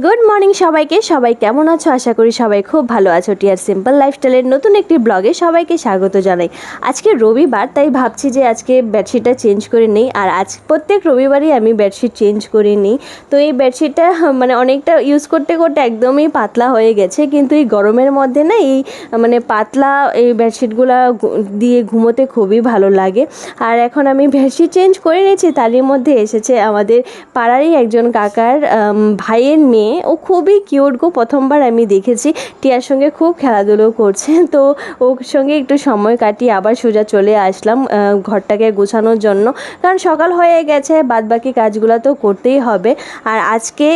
Good morning সবাইকে। সবাই কেমন আছো? আশা করি সবাই খুব ভালো আছো। টিয়ার সিম্পল লাইফস্টাইলের নতুন একটি ব্লগে সবাইকে স্বাগত জানাই। আজকে রবিবার, তাই ভাবছি যে আজকে বেডশিটটা চেঞ্জ করে নিই। আর আজ প্রত্যেক রবিবারই আমি বেডশিট চেঞ্জ করে নিই। তো এই বেডশিটটা মানে অনেকটা ইউজ করতে করতে একদমই পাতলা হয়ে গেছে, কিন্তু এই গরমের মধ্যে না এই মানে পাতলা এই বেডশিটগুলো দিয়ে ঘুমোতে খুবই ভালো লাগে। আর এখন আমি বেডশিট চেঞ্জ করে নিয়েছি, তারই মধ্যে এসেছে আমাদের পাড়ারই একজন কাকার ভাইয়ের মেয়ে। ও খুবই কিউট গো, প্রথমবার আমি দেখেছি। টিয়ার সঙ্গে খুব খেলাধুলো করছে, তো ওর সঙ্গে একটু সময় কাটিয়ে আবার সোজা চলে আসলাম ঘরটাকে গোছানোর জন্য, কারণ সকাল হয়ে গেছে, বাদবাকি কাজগুলো তো করতেই হবে। আর আজকে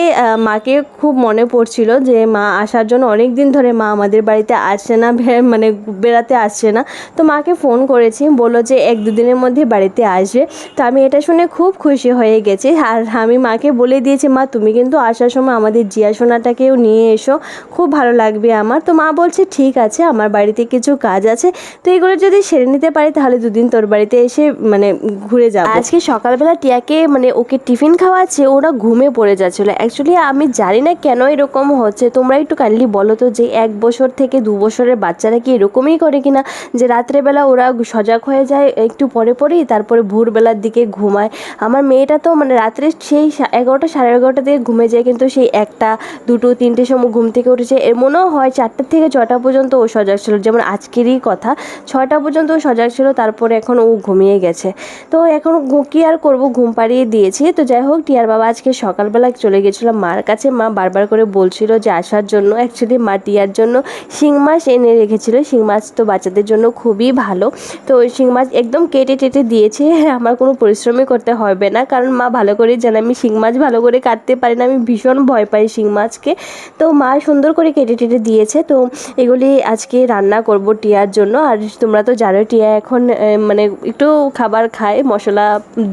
মাকে খুব মনে পড়ছিল যে মা আসার জন্য, অনেক দিন ধরে মা আমাদের বাড়িতে আসছে না, মানে বেড়াতে আসছে না। তো মাকে ফোন করেছি, বললো যে 1-2 দিনের মধ্যে বাড়িতে আসবে। তো আমি এটা শুনে খুব খুশি হয়ে গেছি। আর আমি মাকে বলে দিয়েছি, মা তুমি কিন্তু আসার সময় আমাদের জিয়া সোনাটাকেও নিয়ে এসো, খুব ভালো লাগবে আমার। তো মা বলছে ঠিক আছে, আমার বাড়িতে কিছু কাজ আছে, তো এগুলো যদি সেরে নিতে পারি তাহলে 2 দিন তোর বাড়িতে এসে মানে ঘুরে যাব। আজকে সকালবেলা টিয়াকে মানে ওকে টিফিন খাওয়াচ্ছে, ওরা ঘুমে পড়ে যাচ্ছিলো। অ্যাকচুয়ালি আমি জানি না কেন এরকম হচ্ছে, তোমরা একটু কাইন্ডলি বলো তো যে 1 বছর থেকে 2 বছরের বাচ্চারা কি এরকমই করে কিনা, যে রাত্রেবেলা ওরা সজাগ হয়ে যায় একটু পরে পরেই, তারপরে ভোরবেলার দিকে ঘুমায়। আমার মেয়েটা তো মানে রাত্রে সেই 11টা 11:30 থেকে ঘুমে যায়, কিন্তু সেই 1টা 2টো 3টের সময় ঘুম থেকে উঠেছে। এমনও হয় 4টা থেকে 6টা পর্যন্ত ও সজাগ ছিল, যেমন আজকেরই কথা 6টা পর্যন্ত ও সজাগ ছিল, তারপরে এখন ও ঘুমিয়ে গেছে। তো এখন কি আর করবো, ঘুম পাড়িয়ে দিয়েছি। তো যাই হোক, টিয়ার বাবা আজকে সকালবেলা চলে গেছিলো মার কাছে। মা বারবার করে বলছিল যে আসার জন্য। অ্যাকচুয়ালি মা টিয়ার জন্য শিং মাছ এনে রেখেছিল। শিং মাছ তো বাচ্চাদের জন্য খুবই ভালো। তো ওই শিং মাছ একদম কেটে টেটে দিয়েছে, আমার কোনো পরিশ্রমই করতে হবে না, কারণ মা ভালো করেই জানে আমি শিং মাছ ভালো করে কাটতে পারি না, আমি ভীষণ ভয় পাই শিং মাছকে। তো মা সুন্দর করে কেটে টেটে দিয়েছে। তো এগুলি আজকে রান্না করব টিয়ার জন্য। আর তোমরা তো জানো টিয়া এখন মানে একটু খাবার খায় মশলা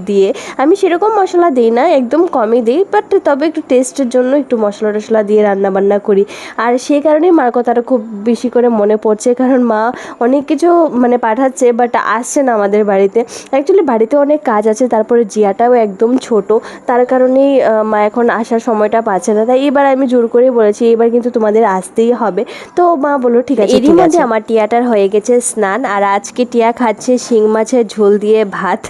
দিয়ে। আমি সেরকম মশলা দিই না, একদম কমই দিই, বাট তবে একটু টেস্টের জন্য একটু মশলা টশলা দিয়ে রান্না বান্না করি। আর সেই কারণেই মার কথাটা খুব বেশি করে মনে পড়ছে, কারণ মা অনেক কিছু মানে পাঠাচ্ছে, বাট আসছে না আমাদের বাড়িতে। অ্যাকচুয়ালি বাড়িতে অনেক কাজ আছে, তারপরে জিয়াটাও একদম ছোট, তার কারণেই মা এখন আসার সময়টা পাচ্ছে না। তাই এবার আমি জোর করে বলেছি এবার কিন্তু তোমাদের আসতেই হবে। তো মা বললো ঠিক আছে। এরই মধ্যে আমার টিয়াটার হয়ে গেছে স্নান, আর আজকে টিয়া খাচ্ছে শিং মাছের ঝোল দিয়ে ভাত।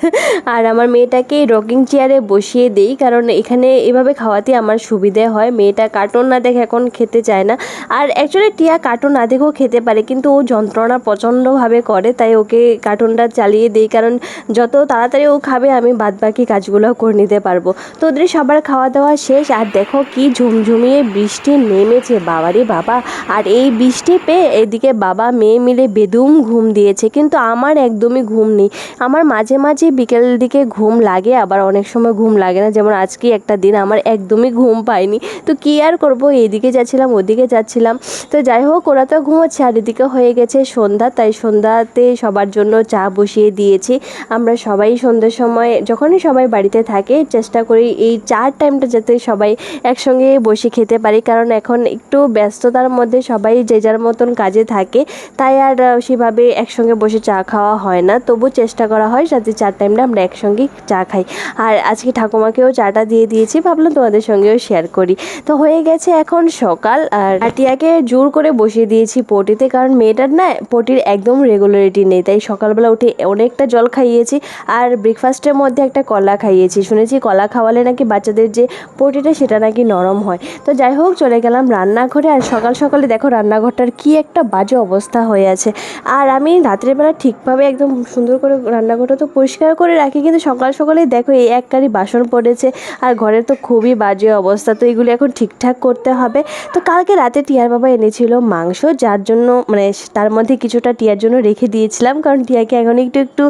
আর আমার মেয়েটাকে রকিং চেয়ারে বসিয়ে দেই, কারণ এখানে এভাবে খাওয়াতে আমার সুবিধে হয়। মেয়েটা কার্টুন না দেখে এখন খেতে চায় না। আর অ্যাকচুয়ালি টিয়া কার্টুন না দেখেও খেতে পারে, কিন্তু ও যন্ত্রণা প্রচণ্ডভাবে করে, তাই ওকে কার্টুনটা চালিয়ে দিই, কারণ যত তাড়াতাড়ি ও খাবে আমি বাদবাকি কাজগুলো করে নিতে পারবো। তো ওদের সবার খাওয়া দাওয়া শেষ। আর দেখো কি ঝুমঝুমিয়ে বৃষ্টি নেমেছে, বাবারে বাবা। আর এই বৃষ্টি পেয়ে এদিকে বাবা মেয়ে মিলে বেদুম ঘুম দিয়েছে, কিন্তু আমার একদমই ঘুম নেই। আমার মাঝে মাঝে বিকেল দিকে ঘুম লাগে, আবার অনেক সময় ঘুম লাগে না, যেমন আজকে একটা দিন আমার একদমই ঘুম পাইনি। তো কী আর করবো, এইদিকে যাচ্ছিলাম ওদিকে যাচ্ছিলাম। তো যাই হোক, ওরা তো ঘুমোচ্ছে, আর এদিকে হয়ে গেছে সন্ধ্যা, তাই সন্ধ্যাতে সবার জন্য চা বসিয়ে দিয়েছি। আমরা সবাই সন্ধ্যার সময় যখনই সবাই বাড়িতে থাকে চেষ্টা করি এই চার টাইমটা যাতে সবাই একসঙ্গে বসে খেতে পারি, কারণ এখন একটু ব্যস্ততার মধ্যে সবাই যে যার মতন কাজে থাকে, তাই আর সেভাবে একসঙ্গে বসে চা খাওয়া হয় না। তবু চেষ্টা করা হয় যাতে চার টাইমটা আমরা একসঙ্গে চা খাই। আর আজকে ঠাকুমাকেও চাটা দিয়ে দিয়েছি, ভাবলাম তোমাদের সঙ্গেও শেয়ার করি। তো হয়ে গেছে এখন সকাল, আর টিয়াকে জোর করে বসিয়ে দিয়েছি পটিতে, কারণ মেয়েটার না পটির একদম রেগুলারিটি নেই, তাই সকালবেলা উঠে অনেকটা জল খাইয়েছি। আর ব্রেকফাস্টের মধ্যে একটা কলা খাইয়েছি, শুনেছি কলা খাওয়ালে নাকি বাচ্চাদের যে পটিটা সেটা নাকি নরম হয়। তো যাই হোক, চলে গেলাম রান্নাঘরে। আর সকাল সকালে দেখো রান্নাঘরটার কি একটা বাজে অবস্থা হয়ে আছে। আর আমি রাত্রেবেলা ঠিকভাবে একদম সুন্দর করে রান্নাঘরটা তো পরিষ্কার করে রাখি, কিন্তু সকাল সকালেই দেখো এই এক কারি বাসন পড়েছে, আর ঘরের তো খুবই বাজে অবস্থা। তো এগুলি এখন ঠিকঠাক করতে হবে। তো কালকে রাতে টিয়ার বাবা এনেছিল মাংস, যার জন্য মানে তার মধ্যে কিছুটা টিয়ার জন্য রেখে দিয়েছিলাম, কারণ টিয়াকে এখন একটু একটু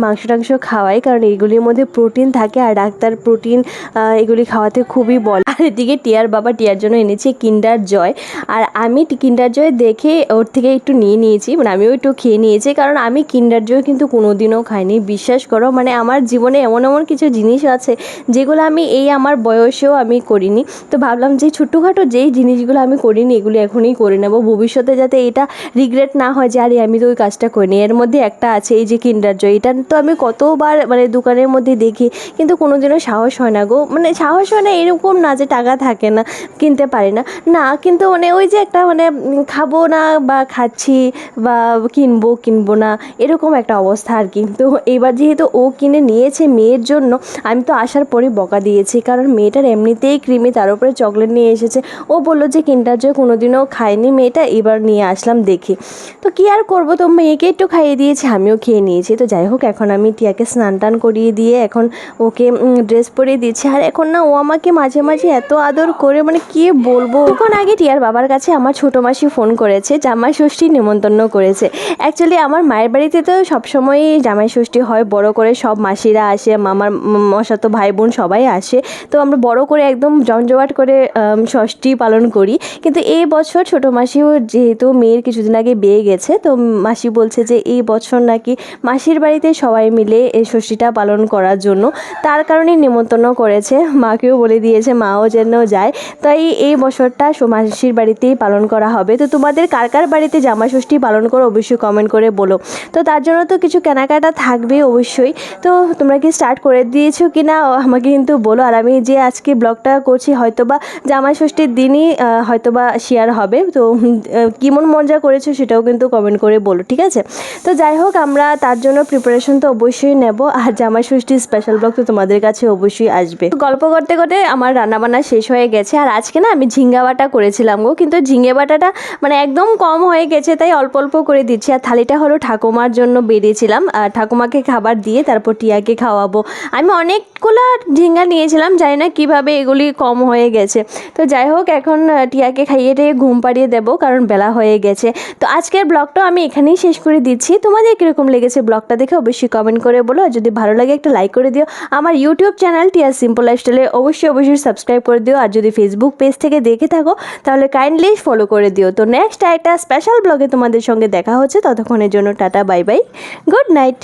মাংস টাংস খাওয়াই, কারণ এগুলির মধ্যে প্রোটিন থাকে, আর ডাক্তার প্রোটিন এগুলি খাওয়াতে খুবই বলে। আর এদিকে টিয়ার বাবা টিয়ার জন্য এনেছে কিন্ডার জয়, আর আমি কিন্ডার জয় দেখে ওর থেকে একটু নিয়ে নিয়েছি, মানে আমিও একটু খেয়ে নিয়েছি, কারণ আমি কিন্ডার জয় কিন্তু কোনোদিনও খাইনি, বিশ্বাস করো। মানে আমার জীবনে এমন এমন কিছু জিনিস আছে যেগুলো আমি এই আমার বয়সেও আমি করিনি। তো ভাবলাম যে ছোটোখাটো যেই জিনিসগুলো আমি করিনি এগুলি এখনই করে নেবো, ভবিষ্যতে যাতে এটা রিগ্রেট না হয় যে আরে আমি তো ওই কাজটা করিনি। এর মধ্যে একটা আছে এই যে কিন্ডার জয়, এটা তো আমি কতবার মানে দোকানের মধ্যে দেখি, কিন্তু কোনোদিনও সাহস হয় না গো, মানে সাহস হয় না এরকম না যে টাকা থাকে থাকে না, কিনতে পারি না। না কিন্তু মানে ওই যে একটা মানে খাবো না বা খাচ্ছি বা কিনবো না এরকম একটা অবস্থা আর কি। তো এবার যেহেতু ও কিনে নিয়েছে মেয়ের জন্য, আমি তো আসার পরই বকা দিয়েছি, কারণ মেয়েটার এমনিতেই কৃমি, তার উপরে চকলেট নিয়ে এসেছে। ও বললো যে কিন্ডার জয় কোনোদিনও খায়নি মেয়েটা, এবার নিয়ে আসলাম দেখি। তো কী আর করবো, তো মেয়েকে একটু খাইয়ে দিয়েছি, আমিও খেয়ে নিয়েছি। তো যাই হোক, এখন আমি টিয়াকে স্নান টান করিয়ে দিয়ে এখন ওকে ড্রেস পরিয়ে দিচ্ছি। আর এখন না ও আমাকে মাঝে মাঝে এত আদর করে, মানে কি বলবো। এখন আগে টিয়ার বাবার কাছে আমার ছোটো মাসি ফোন করেছে, জামাই ষষ্ঠী নেমন্তন্ন করেছে। অ্যাকচুয়ালি আমার মায়ের বাড়িতে তো সবসময়ই জামাই ষষ্ঠী হয়, বড় করে সব মাসিরা আসে, মামার মশাতো ভাই বোন সবাই আসে। তো আমরা বড় করে একদম জমজমাট করে ষষ্ঠী পালন করি। কিন্তু এই বছর ছোটো মাসিও যেহেতু মেয়ের কিছুদিন আগে বিয়ে গেছে, তো মাসি বলছে যে এই বছর নাকি মাসির বাড়িতে সবাই মিলে এই ষষ্ঠীটা পালন করার জন্য, তার কারণেই নেমন্তন্ন করেছে। মাকেও বলে দিয়েছে মাও যেন যায়। তাই এই বছরটা মাসির বাড়িতেই পালন করা হবে। তো তোমাদের কার কার বাড়িতে জামাই ষষ্ঠী পালন করো অবশ্যই কমেন্ট করে বলো। তো তার জন্য তো কিছু কেনাকাটা থাকবে অবশ্যই। তো তোমরা কি স্টার্ট করে দিয়েছো কি না আমাকে কিন্তু বলো। আর আমি যে আজকে ব্লগটা করছি হয়তোবা জামাই ষষ্ঠীর দিনই হয়তোবা শেয়ার হবে। তো কেমন মজা করেছো সেটাও কিন্তু কমেন্ট করে বলো, ঠিক আছে? তো যাই হোক, আমরা তার জন্য প্রিপারেশন তো অবশ্যই নেব। আর জামাই ষষ্ঠীর স্পেশাল ব্লগ তো তোমাদের কাছে অবশ্যই আসবে। গল্প করতে করতে আমার রান্নাবান্না শেষ হয়ে গেছে। আর আজকে না আমি ঝিঙ্গা বাটা করেছিলাম গো, কিন্তু ঝিঙে বাটাটা মানে একদম কম হয়ে গেছে, তাই অল্প অল্প করে দিচ্ছি। আর থালিটা হলো ঠাকুমার জন্য বেরিয়েছিলাম, আর ঠাকুমাকে খাবার দিয়ে তারপর টিয়াকে খাওয়াবো। আমি অনেকগুলো ঝিঙ্গা নিয়েছিলাম, জানি না কীভাবে এগুলি কম হয়ে গেছে। তো যাই হোক, এখন টিয়াকে খাইয়ে টিয়ে ঘুম পাড়িয়ে দেবো, কারণ বেলা হয়ে গেছে। তো আজকের ব্লগটাও আমি এখানেই শেষ করে দিচ্ছি। তোমাদের কীরকম লেগেছে ব্লগটা দেখে অবশ্যই কমেন্ট করে বলো। আর যদি ভালো লাগে একটা লাইক করে দিও। আমার ইউটিউব চ্যানেল টিয়ার সিম্পল লাইফস্টাইলে অবশ্যই সাবস্ক্রাইব করে দিও। আর যদি ফেসবুক পেজ থেকে দেখে থাকো তাহলে কাইন্ডলি ফলো করে দিও। তো নেক্সট একটা স্পেশাল ব্লগে তোমাদের সঙ্গে দেখা হচ্ছে, ততক্ষণের জন্য tata, bye bye, good night.